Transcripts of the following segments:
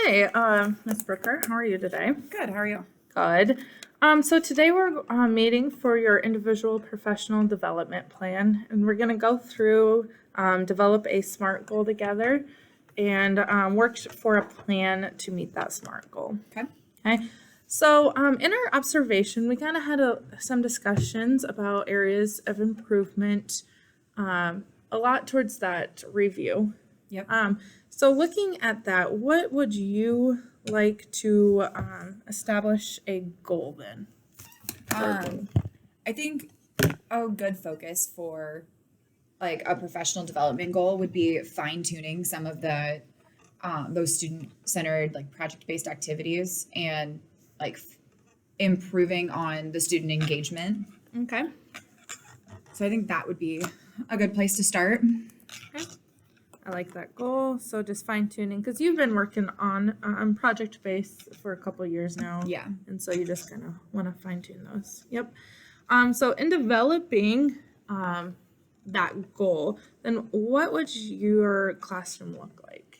Hi, Ms. Brooker. How are you today? Good. How are you? Good. So today we're meeting for your individual professional development plan, and we're going to go through, develop a SMART goal together, and work for a plan to meet that SMART goal. Okay. Okay. So in our observation, we kind of had some discussions about areas of improvement, a lot towards that review. Yep. So looking at that, what would you like to establish a goal then? I think a good focus for like a professional development goal would be fine tuning some of the those student centered like project based activities and like improving on the student engagement. Okay. So I think that would be a good place to start. Okay. I like that goal. So just fine tuning, because you've been working on project based for a couple years now. Yeah. And so you just kind of want to fine tune those. Yep. So in developing that goal, then what would your classroom look like?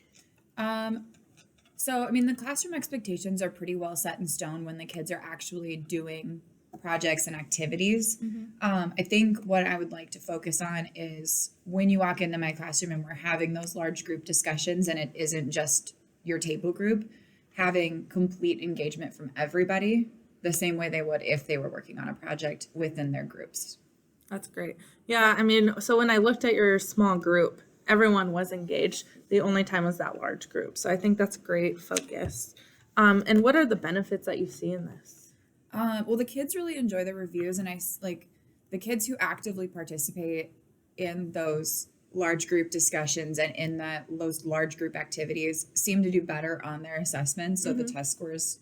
So I mean the classroom expectations are pretty well set in stone when the kids are actually doing projects and activities. I think what I would like to focus on is when you walk into my classroom and we're having those large group discussions and it isn't just your table group, having complete engagement from everybody the same way they would if they were working on a project within their groups. That's great. Yeah, I mean, so when I looked at your small group, everyone was engaged. The only time was that large group. So I think that's great focus. And what are the benefits that you see in this? Well, the kids really enjoy the reviews, and like the kids who actively participate in those large group discussions and in those large group activities seem to do better on their assessments. So the test scores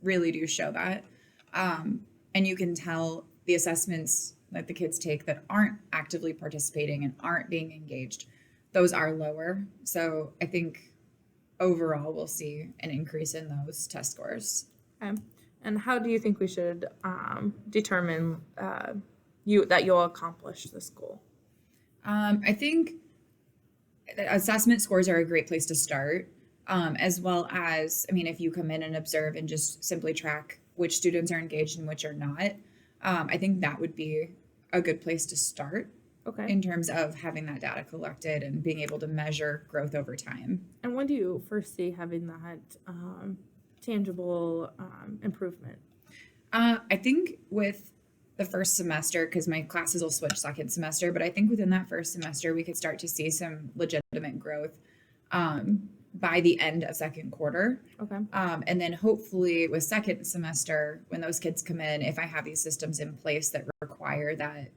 really do show that. And you can tell the assessments that the kids take that aren't actively participating and aren't being engaged, those are lower. So I think overall we'll see an increase in those test scores. Okay. And how do you think we should determine that you'll accomplish this goal? I think assessment scores are a great place to start, as well as, I mean, if you come in and observe and just simply track which students are engaged and which are not, I think that would be a good place to start. Okay. In terms of having that data collected and being able to measure growth over time. And when do you foresee having that tangible improvement? I think with the first semester, because my classes will switch second semester, but I think within that first semester, we could start to see some legitimate growth by the end of second quarter. Okay. And then hopefully with second semester, when those kids come in, if I have these systems in place that require that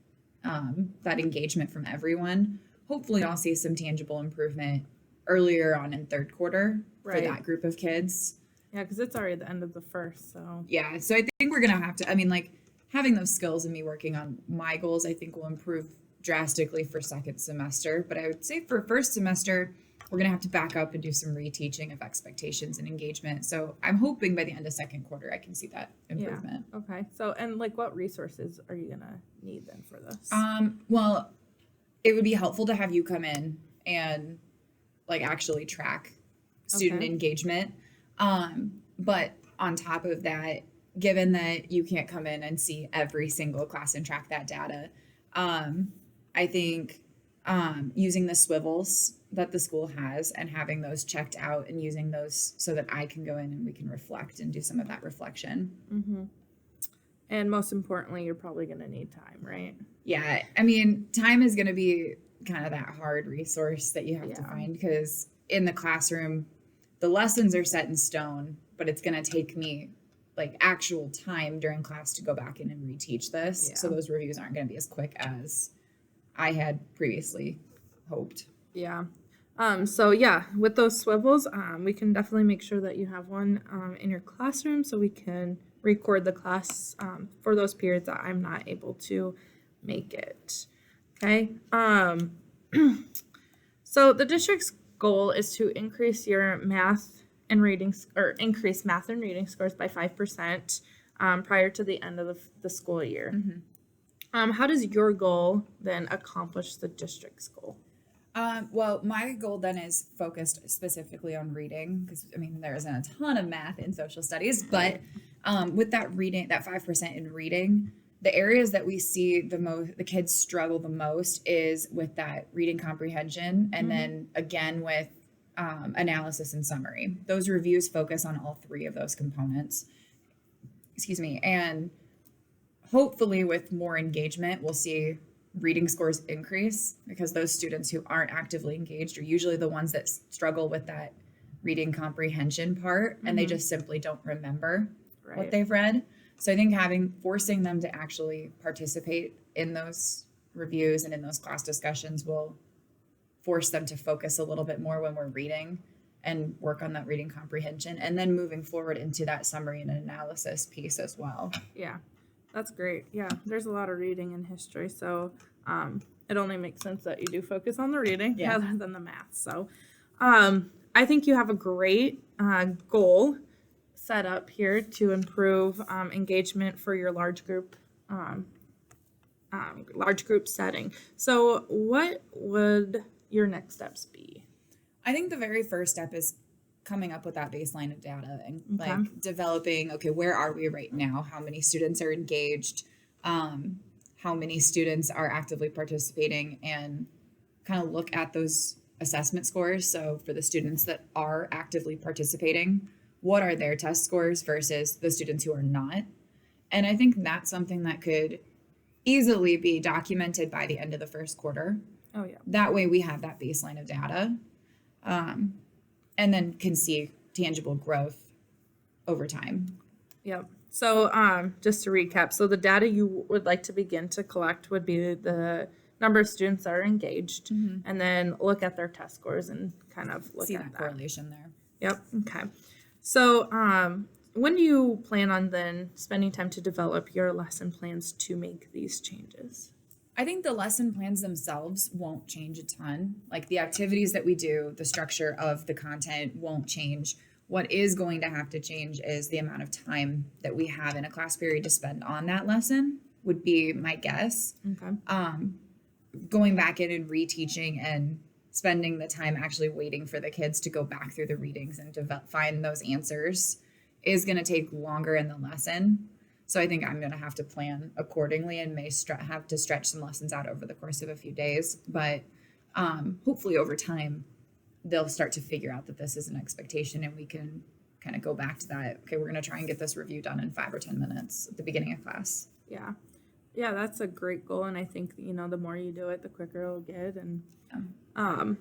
engagement from everyone, hopefully I'll see some tangible improvement earlier on in third quarter for that group of kids. Yeah, because it's already the end of the first, so. Yeah, so I think we're going to have to, I mean, like, having those skills and me working on my goals, I think will improve drastically for second semester. But I would say for first semester, we're going to have to back up and do some reteaching of expectations and engagement. So I'm hoping by the end of second quarter, I can see that improvement. Yeah. Okay. So, and like what resources are you going to need then for this? Well, it would be helpful to have you come in and like actually track student engagement. But on top of that, given that you can't come in and see every single class and track that data, I think using the swivels that the school has and having those checked out and using those so that I can go in and we can reflect and do some of that reflection. Mm-hmm. And most importantly, you're probably going to need time, right? Yeah. I mean, time is going to be kind of that hard resource that you have to find, because in the classroom, the lessons are set in stone, but it's going to take me like actual time during class to go back in and reteach this. Yeah. So those reviews aren't going to be as quick as I had previously hoped. Yeah. So yeah, with those swivels, we can definitely make sure that you have one in your classroom so we can record the class for those periods that I'm not able to make it. Okay. So the district's goal is to increase your math and reading scores by 5% prior to the end of the school year. Mm-hmm. How does your goal then accomplish the district's goal? Well, my goal then is focused specifically on reading because I mean there isn't a ton of math in social studies, but with that reading, that 5% in reading, the areas that we see the most, the kids struggle the most is with that reading comprehension, and then again with analysis and summary. Those reviews focus on all three of those components. Excuse me, and hopefully with more engagement, we'll see reading scores increase because those students who aren't actively engaged are usually the ones that struggle with that reading comprehension part and they just simply don't remember what they've read. So I think forcing them to actually participate in those reviews and in those class discussions will force them to focus a little bit more when we're reading and work on that reading comprehension and then moving forward into that summary and analysis piece as well. Yeah, that's great. Yeah, there's a lot of reading in history, so it only makes sense that you do focus on the reading rather than the math. So I think you have a great goal set up here to improve engagement for your large group setting. So what would your next steps be? I think the very first step is coming up with that baseline of data and like developing, okay, where are we right now? How many students are engaged? How many students are actively participating, and kind of look at those assessment scores. So for the students that are actively participating, what are their test scores versus the students who are not? And I think that's something that could easily be documented by the end of the first quarter. Oh, yeah. That way we have that baseline of data, and then can see tangible growth over time. Yep. So just to recap, so the data you would like to begin to collect would be the number of students that are engaged, and then look at their test scores and kind of look See at that correlation there. Yep. Okay. So when do you plan on then spending time to develop your lesson plans to make these changes? I think the lesson plans themselves won't change a ton. Like the activities that we do, the structure of the content won't change. What is going to have to change is the amount of time that we have in a class period to spend on that lesson, would be my guess. Okay. Going back in and reteaching and spending the time actually waiting for the kids to go back through the readings and to find those answers is going to take longer in the lesson. So I think I'm going to have to plan accordingly and may have to stretch some lessons out over the course of a few days. But hopefully over time, they'll start to figure out that this is an expectation and we can kind of go back to that. Okay, we're going to try and get this review done in 5 or 10 minutes at the beginning of class. Yeah. Yeah, that's a great goal. And I think, the more you do it, the quicker it'll get. And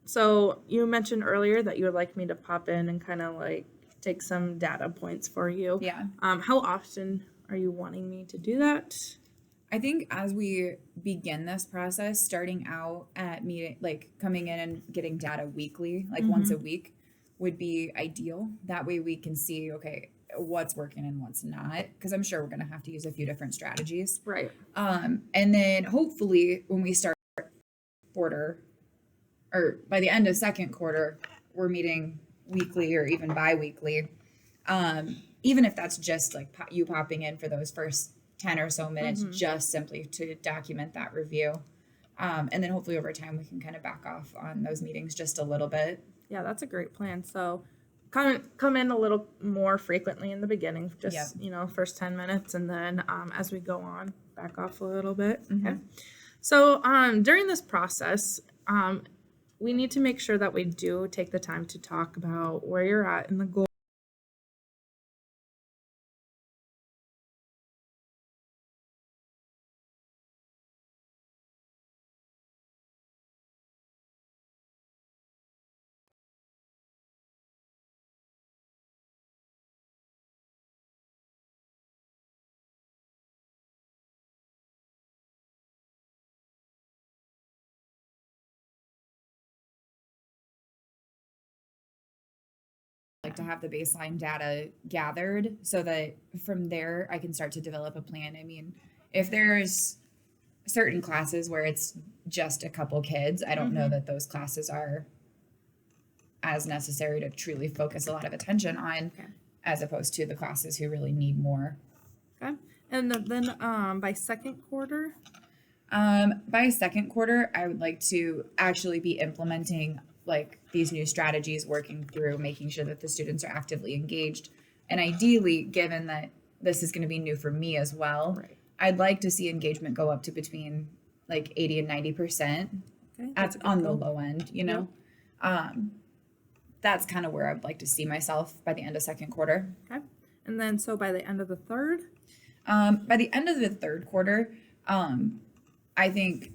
so you mentioned earlier that you would like me to pop in and kind of like take some data points for you. Yeah. How often are you wanting me to do that? I think as we begin this process, starting out at coming in and getting data weekly, like once a week, would be ideal. That way we can see, okay, what's working and what's not, because I'm sure we're going to have to use a few different strategies. Right. And then hopefully when we start quarter, or by the end of second quarter, we're meeting weekly or even bi-weekly. Even if that's just like you popping in for those first 10 or so minutes, just simply to document that review. And then hopefully over time we can kind of back off on those meetings just a little bit. Yeah, that's a great plan. So come in a little more frequently in the beginning, just, first 10 minutes. And then as we go on, back off a little bit. Okay. So during this process, we need to make sure that we do take the time to talk about where you're at in the goal. Like to have the baseline data gathered so that from there I can start to develop a plan. I mean, if there's certain classes where it's just a couple kids, I don't know that those classes are as necessary to truly focus a lot of attention on, as opposed to the classes who really need more. Okay. And then by second quarter? By second quarter, I would like to actually be implementing like these new strategies, working through making sure that the students are actively engaged. And ideally, given that this is going to be new for me as well, Right. I'd like to see engagement go up to between like 80 and 90% Okay. at on the low end, you know. Yep. That's kind of where I'd like to see myself by the end of second quarter. Okay. And then so by the end of the third? By the end of the third quarter, I think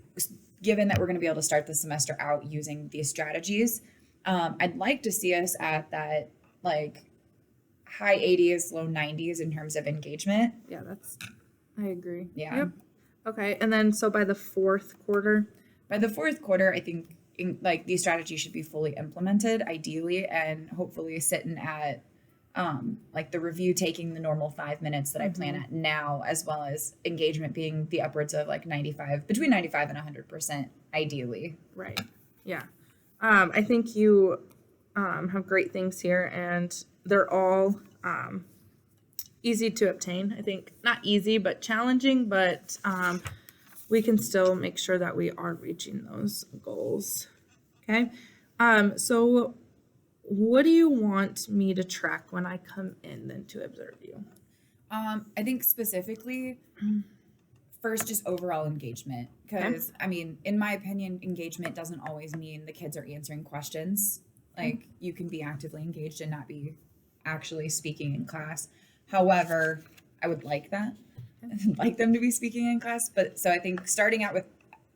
given that we're going to be able to start the semester out using these strategies, I'd like to see us at that like high 80s, low 90s in terms of engagement. Yeah, I agree. Yeah. Yep. Okay. And then so by the fourth quarter? By the fourth quarter, I think like these strategies should be fully implemented ideally, and hopefully sitting at like the review taking the normal 5 minutes that I plan at now, as well as engagement being the upwards of like between 95 and 100% ideally. Right. Yeah. I think you have great things here, and they're all easy to obtain. I think not easy, but challenging, but we can still make sure that we are reaching those goals. Okay. So what do you want me to track when I come in then to observe you? I think specifically, first, just overall engagement. Because, I mean, in my opinion, engagement doesn't always mean the kids are answering questions. Like, you can be actively engaged and not be actually speaking in class. However, I would like that. I'd like them to be speaking in class. But so I think starting out with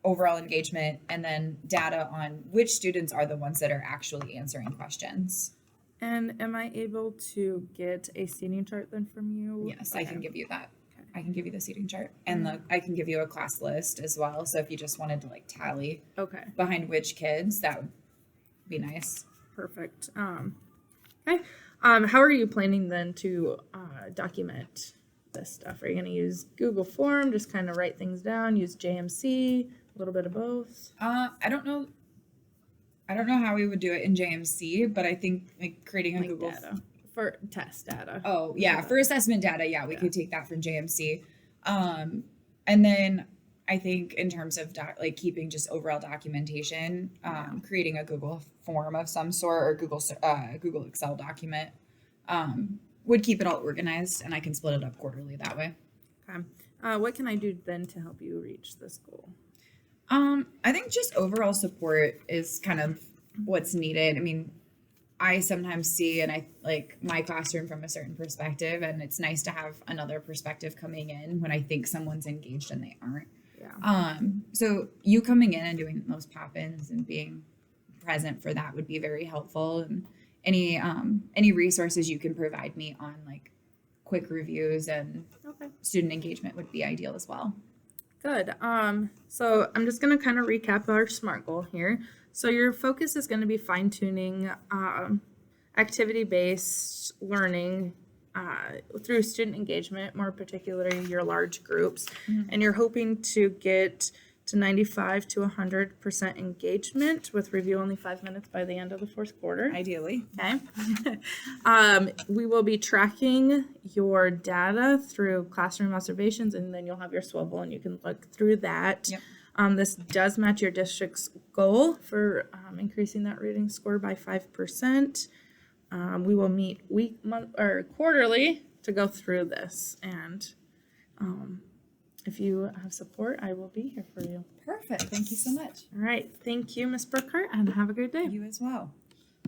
overall engagement and then data on which students are the ones that are actually answering questions. And am I able to get a seating chart then from you? Yes, Okay. I can give you that. I can give you the seating chart, and I can give you a class list as well. So if you just wanted to like tally Okay. behind which kids, that would be nice. Perfect. Okay. How are you planning then to document this stuff? Are you going to use Google Form, just kind of write things down, use JMC, a little bit of both? I don't know. I don't know how we would do it in JMC, but I think like creating a Like Google data for test data. Oh yeah, for assessment data, yeah, we could take that from JMC. And then I think in terms of like keeping just overall documentation, creating a Google form of some sort or Google Excel document would keep it all organized, and I can split it up quarterly that way. Okay. What can I do then to help you reach this goal? I think just overall support is kind of what's needed. I mean, I sometimes see and I like my classroom from a certain perspective, and it's nice to have another perspective coming in when I think someone's engaged and they aren't. Yeah. So you coming in and doing those pop-ins and being present for that would be very helpful. And any resources you can provide me on like quick reviews and student engagement would be ideal as well. Good. So I'm just going to kind of recap our SMART goal here. So your focus is going to be fine-tuning activity-based learning through student engagement, more particularly your large groups. And you're hoping to get to 95 to 100% engagement with review only 5 minutes by the end of the fourth quarter. Ideally. Okay. We will be tracking your data through classroom observations, and then you'll have your swivel and you can look through that. Yep. This does match your district's goal for increasing that reading score by 5%. We will meet quarterly to go through this, and if you have support, I will be here for you. Perfect. Thank you so much. All right. Thank you, Ms. Burkhart, and have a great day. You as well.